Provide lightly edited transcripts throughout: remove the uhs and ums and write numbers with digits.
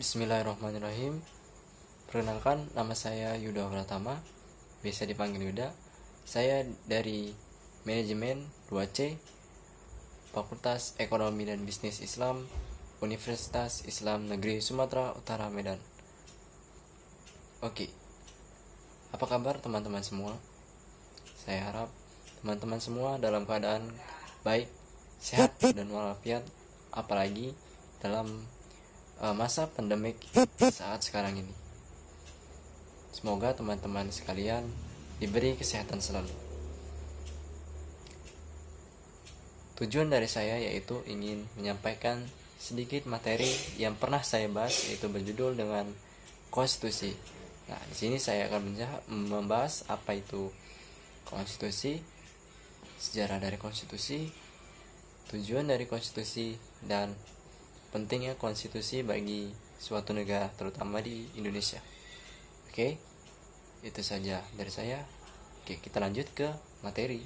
Bismillahirrahmanirrahim. Perkenalkan, nama saya Yuda Pratama, biasa dipanggil Yuda. Saya dari Manajemen 2C, Fakultas Ekonomi dan Bisnis Islam, Universitas Islam Negeri Sumatera Utara, Medan. Oke, apa kabar teman-teman semua? Saya harap teman-teman semua dalam keadaan baik, sehat, dan walafiat, apalagi dalam masa pandemik saat sekarang ini. Semoga teman-teman sekalian diberi kesehatan selalu. Tujuan dari saya yaitu ingin menyampaikan sedikit materi yang pernah saya bahas, yaitu berjudul dengan konstitusi. Nah, di sini saya akan membahas apa itu konstitusi, sejarah dari konstitusi, tujuan dari konstitusi, dan pentingnya konstitusi bagi suatu negara, terutama di Indonesia. Oke, itu saja dari saya. Oke, kita lanjut ke materi.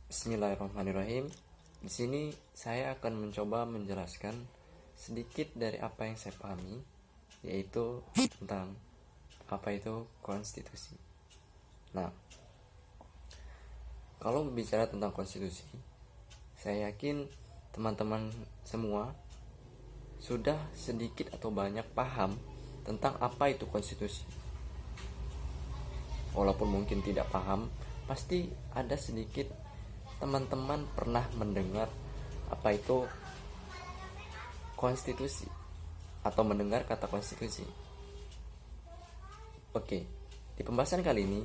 Bismillahirrahmanirrahim. Di sini saya akan mencoba menjelaskan sedikit dari apa yang saya pahami, yaitu tentang apa itu konstitusi. Nah, kalau berbicara tentang konstitusi, saya yakin teman-teman semua sudah sedikit atau banyak paham tentang apa itu konstitusi. Walaupun mungkin tidak paham, pasti ada sedikit teman-teman pernah mendengar apa itu konstitusi atau mendengar kata konstitusi. Oke, di pembahasan kali ini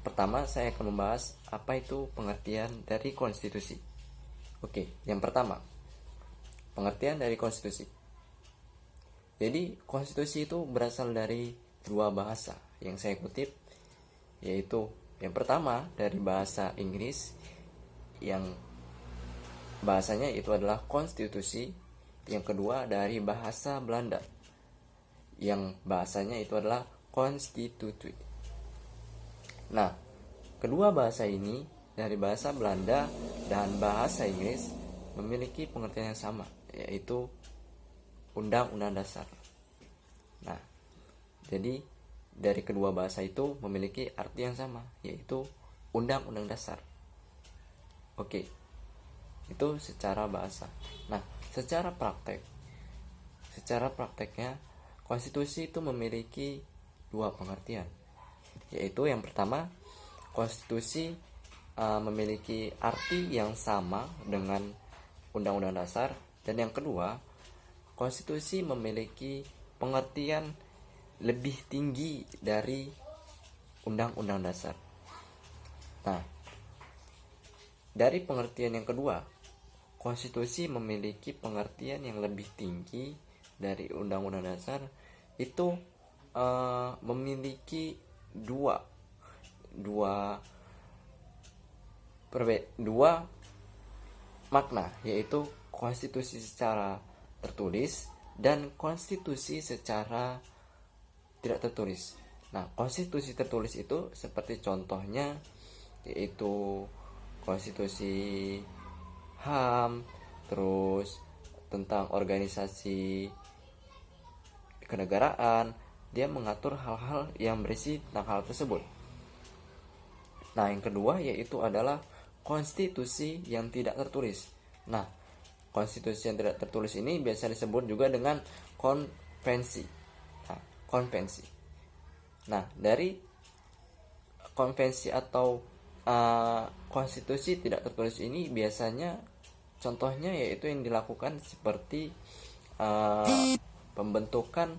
pertama saya akan membahas apa itu pengertian dari konstitusi. Oke, yang pertama, pengertian dari konstitusi. Jadi, konstitusi itu berasal dari dua bahasa yang saya kutip, yaitu yang pertama dari bahasa Inggris, yang bahasanya itu adalah konstitusi. Yang kedua dari bahasa Belanda, yang bahasanya itu adalah konstitutie. Nah, kedua bahasa ini dari bahasa Belanda dan bahasa Inggris memiliki pengertian yang sama, yaitu Undang-Undang Dasar. Nah, jadi dari kedua bahasa itu memiliki arti yang sama, yaitu Undang-Undang Dasar. Oke, itu secara bahasa. Nah, secara prakteknya konstitusi itu memiliki dua pengertian, yaitu yang pertama, konstitusi memiliki arti yang sama dengan Undang-Undang Dasar, dan yang kedua, konstitusi memiliki pengertian lebih tinggi dari Undang-Undang Dasar. Nah, dari pengertian yang kedua, konstitusi memiliki pengertian yang lebih tinggi dari Undang-Undang Dasar, itu memiliki dua makna, yaitu konstitusi secara tertulis dan konstitusi secara tidak tertulis. Nah, konstitusi tertulis itu seperti contohnya yaitu konstitusi HAM, terus tentang organisasi kenegaraan, dia mengatur hal-hal yang berisi tentang hal tersebut. Nah, yang kedua yaitu adalah konstitusi yang tidak tertulis. Nah, konstitusi yang tidak tertulis ini biasa disebut juga dengan konvensi. Nah, dari konvensi atau konstitusi tidak tertulis ini biasanya contohnya yaitu yang dilakukan seperti pembentukan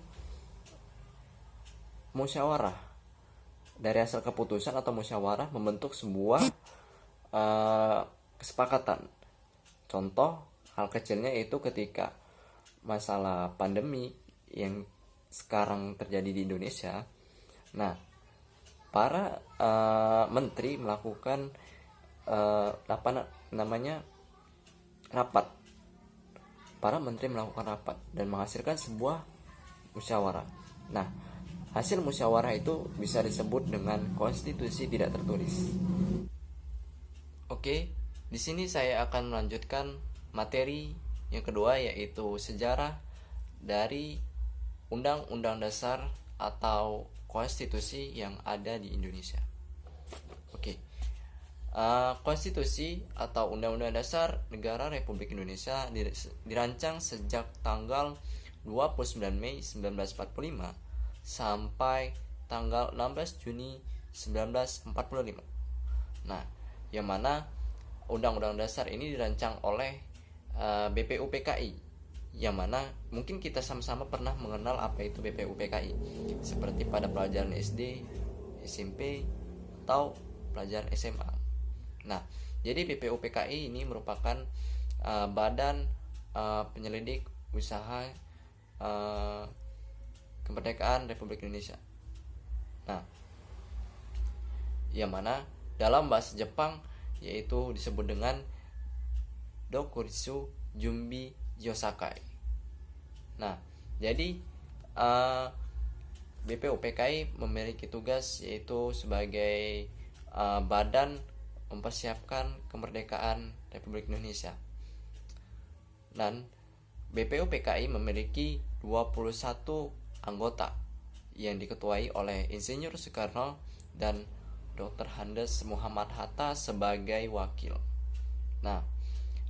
musyawarah dari hasil keputusan atau musyawarah membentuk sebuah kesepakatan. Contoh hal kecilnya itu ketika masalah pandemi yang sekarang terjadi di Indonesia. Nah, para menteri melakukan rapat. Para menteri melakukan rapat dan menghasilkan sebuah musyawarah. Nah, hasil musyawarah itu bisa disebut dengan konstitusi tidak tertulis. Oke, di sini saya akan melanjutkan materi yang kedua, yaitu sejarah dari Undang-Undang Dasar atau konstitusi yang ada di Indonesia. Oke. Konstitusi atau Undang-Undang Dasar Negara Republik Indonesia dirancang sejak tanggal 29 Mei 1945 sampai tanggal 16 Juni 1945. Nah, yang mana Undang-Undang Dasar ini dirancang oleh BPUPKI, yang mana mungkin kita sama-sama pernah mengenal apa itu BPUPKI, seperti pada pelajaran SD, SMP, atau pelajaran SMA. Nah, jadi BPUPKI ini merupakan badan penyelidik usaha kemerdekaan Republik Indonesia. Nah, yang mana dalam bahasa Jepang yaitu disebut dengan Dokuritsu Jumbi Yosakai. Nah, jadi BPUPKI memiliki tugas yaitu sebagai badan mempersiapkan kemerdekaan Republik Indonesia. Dan BPUPKI memiliki 21 anggota yang diketuai oleh Insinyur Soekarno dan Dr. Andes Muhammad Hatta sebagai wakil. Nah,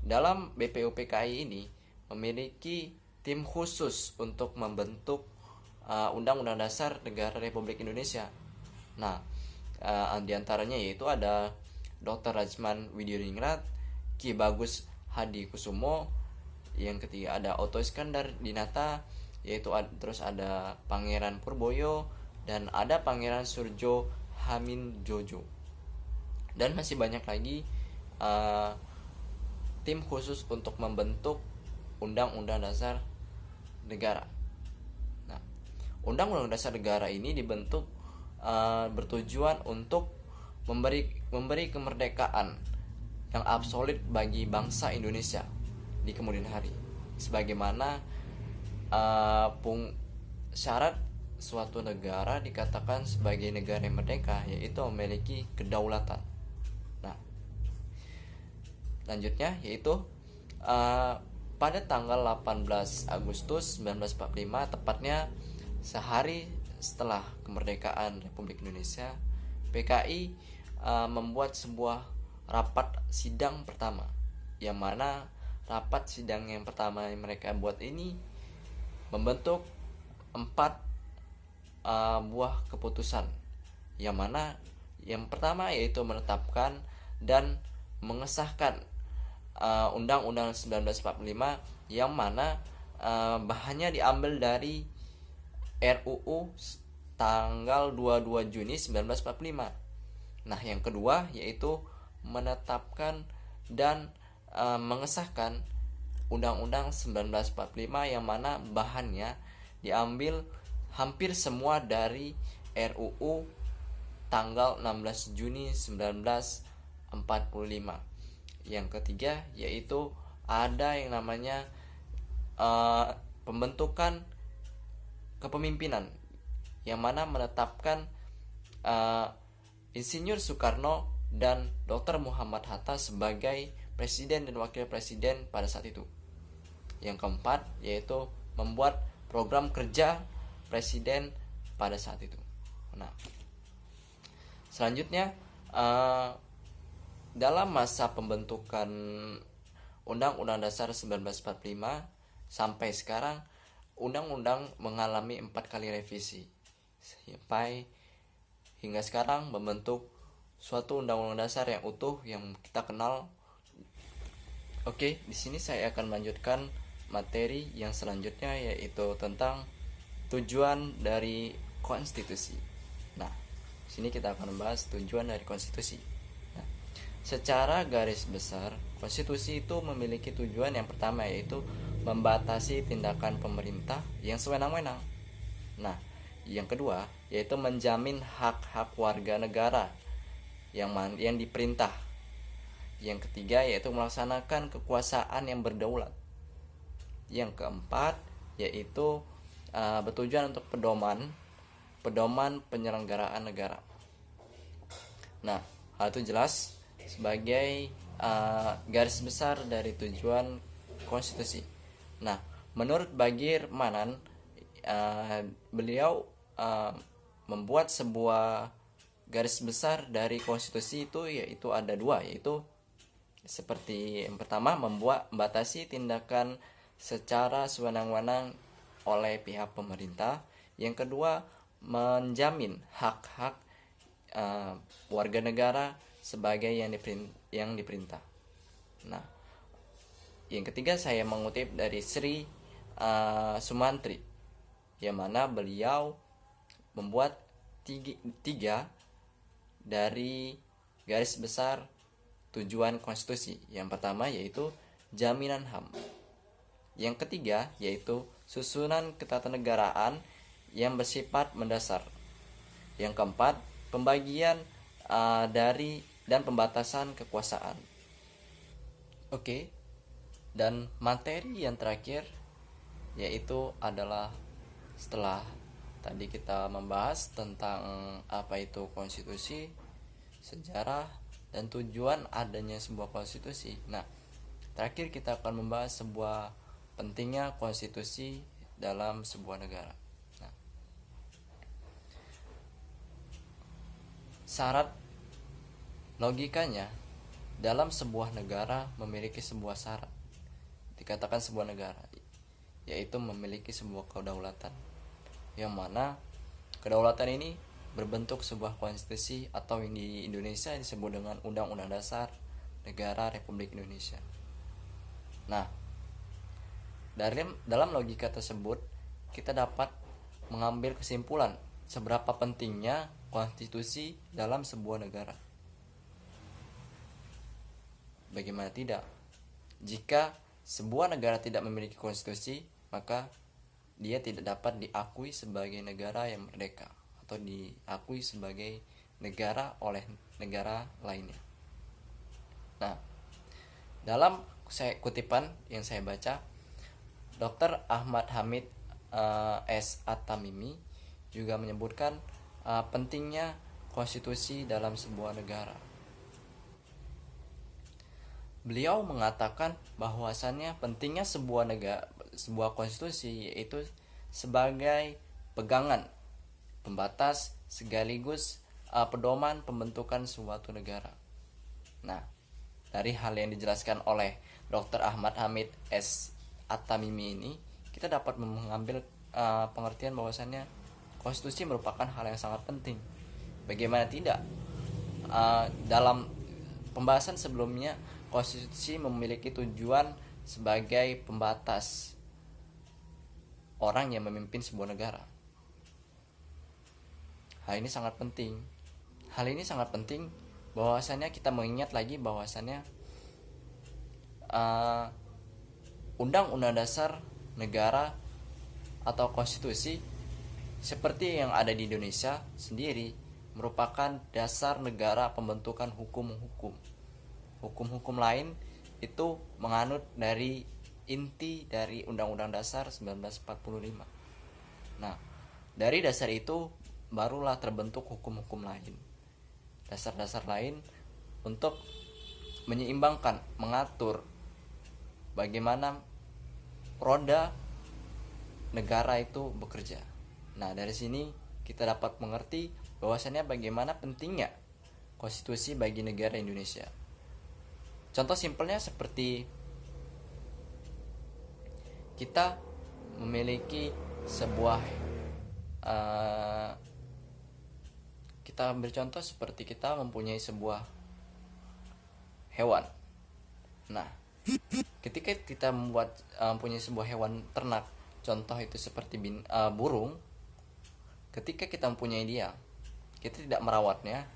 dalam BPUPKI ini memiliki tim khusus untuk membentuk Undang-Undang Dasar Negara Republik Indonesia. Nah, di antaranya yaitu ada Dr. Rajman Widodingrat, Ki Bagus Hadi Kusumo, yang ketiga ada Otto Iskandar Dinata, yaitu terus ada Pangeran Purboyo, dan ada Pangeran Surjo Hamin Jojo, dan masih banyak lagi tim khusus untuk membentuk Undang-Undang Dasar Negara. Nah, Undang-Undang Dasar Negara ini dibentuk bertujuan untuk memberi kemerdekaan yang absolut bagi bangsa Indonesia di kemudian hari, sebagaimana syarat suatu negara dikatakan sebagai negara yang merdeka yaitu memiliki kedaulatan. Nah, selanjutnya yaitu pada tanggal 18 Agustus 1945, tepatnya sehari setelah kemerdekaan Republik Indonesia, PKI membuat sebuah rapat sidang pertama, yang mana rapat sidang yang pertama yang mereka buat ini membentuk 4 buah keputusan, yang mana yang pertama yaitu menetapkan dan mengesahkan Undang-Undang 1945, yang mana bahannya diambil dari RUU tanggal 22 Juni 1945. Nah, yang kedua yaitu menetapkan dan mengesahkan Undang-Undang 1945, yang mana bahannya diambil hampir semua dari RUU tanggal 16 Juni 1945. Yang ketiga yaitu ada yang namanya pembentukan kepemimpinan, yang mana menetapkan Insinyur Soekarno dan Dr. Muhammad Hatta sebagai presiden dan wakil presiden pada saat itu. Yang keempat yaitu membuat program kerja presiden pada saat itu. Nah, selanjutnya dalam masa pembentukan Undang-Undang Dasar 1945 sampai sekarang, undang-undang mengalami 4 kali revisi sampai hingga sekarang membentuk suatu undang-undang dasar yang utuh yang kita kenal. Oke, di sini saya akan melanjutkan materi yang selanjutnya, yaitu tentang tujuan dari konstitusi. Nah, di sini kita akan membahas tujuan dari konstitusi. Nah, secara garis besar, konstitusi itu memiliki tujuan yang pertama, yaitu membatasi tindakan pemerintah yang sewenang-wenang. Nah, yang kedua yaitu menjamin hak-hak warga negara yang diperintah. Yang ketiga yaitu melaksanakan kekuasaan yang berdaulat. Yang keempat yaitu bertujuan untuk pedoman penyelenggaraan negara. Nah, hal itu jelas sebagai garis besar dari tujuan konstitusi. Nah, Menurut Bagir Manan, beliau membuat sebuah garis besar dari konstitusi itu, yaitu ada dua, yaitu seperti yang pertama, membatasi tindakan secara sewenang-wenang oleh pihak pemerintah. Yang kedua, menjamin hak-hak warga negara sebagai yang diperintah. Nah, yang ketiga saya mengutip dari Sri Sumantri, yang mana beliau membuat tiga dari garis besar tujuan konstitusi. Yang pertama yaitu jaminan HAM. Yang ketiga yaitu susunan ketatanegaraan yang bersifat mendasar. Yang keempat, pembagian dari dan pembatasan kekuasaan. Oke. Dan materi yang terakhir yaitu adalah setelah tadi kita membahas tentang apa itu konstitusi, sejarah, dan tujuan adanya sebuah konstitusi. Nah, terakhir kita akan membahas sebuah pentingnya konstitusi dalam sebuah negara. Nah, syarat logikanya dalam sebuah negara memiliki sebuah syarat. Dikatakan sebuah negara yaitu memiliki sebuah kedaulatan, yang mana kedaulatan ini berbentuk sebuah konstitusi atau yang di Indonesia disebut dengan Undang-Undang Dasar Negara Republik Indonesia. Nah, dalam logika tersebut kita dapat mengambil kesimpulan seberapa pentingnya konstitusi dalam sebuah negara. Bagaimana tidak? Jika sebuah negara tidak memiliki konstitusi, maka dia tidak dapat diakui sebagai negara yang merdeka atau diakui sebagai negara oleh negara lainnya. Nah, dalam kutipan yang saya baca, Dr. Ahmad Hamid S. At-Tamimi juga menyebutkan pentingnya konstitusi dalam sebuah negara. Beliau mengatakan bahwasannya pentingnya sebuah konstitusi yaitu sebagai pegangan, pembatas, sekaligus pedoman pembentukan suatu negara. Nah, dari hal yang dijelaskan oleh Dr. Ahmad Hamid S. At-Tamimi ini, kita dapat mengambil pengertian bahwasannya konstitusi merupakan hal yang sangat penting. Bagaimana tidak? Dalam pembahasan sebelumnya, konstitusi memiliki tujuan sebagai pembatas orang yang memimpin sebuah negara. Hal ini sangat penting. Bahwasannya kita mengingat lagi bahwasannya Undang-Undang Dasar Negara atau konstitusi seperti yang ada di Indonesia sendiri merupakan dasar negara pembentukan hukum-hukum. Hukum-hukum lain itu menganut dari inti dari Undang-Undang Dasar 1945. Nah, dari dasar itu barulah terbentuk hukum-hukum lain. Dasar-dasar lain untuk menyeimbangkan, mengatur bagaimana roda negara itu bekerja. Nah, dari sini kita dapat mengerti bahwasannya bagaimana pentingnya konstitusi bagi negara Indonesia. Contoh simpelnya seperti kita memiliki sebuah kita ambil contoh seperti kita mempunyai sebuah hewan. Nah, ketika kita mempunyai sebuah hewan ternak, contoh itu seperti burung, ketika kita mempunyai dia, kita tidak merawatnya,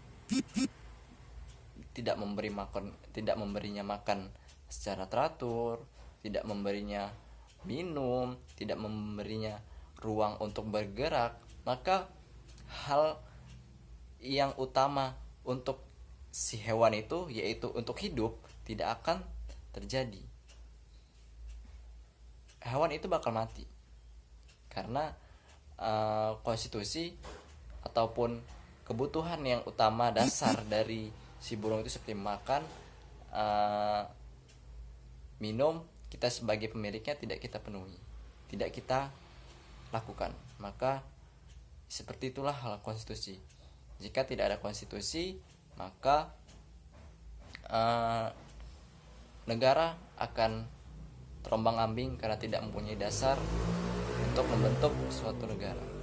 tidak memberinya makan secara teratur, tidak memberinya minum, tidak memberinya ruang untuk bergerak, maka hal yang utama untuk si hewan itu yaitu untuk hidup tidak akan terjadi. Hewan itu bakal mati karena konstitusi ataupun kebutuhan yang utama dasar dari si burung itu seperti makan, minum, kita sebagai pemiliknya tidak kita penuhi. tidak kita lakukan. Maka seperti itulah hal konstitusi. Jika tidak ada konstitusi, maka negara akan terombang-ambing karena tidak mempunyai dasar untuk membentuk suatu negara.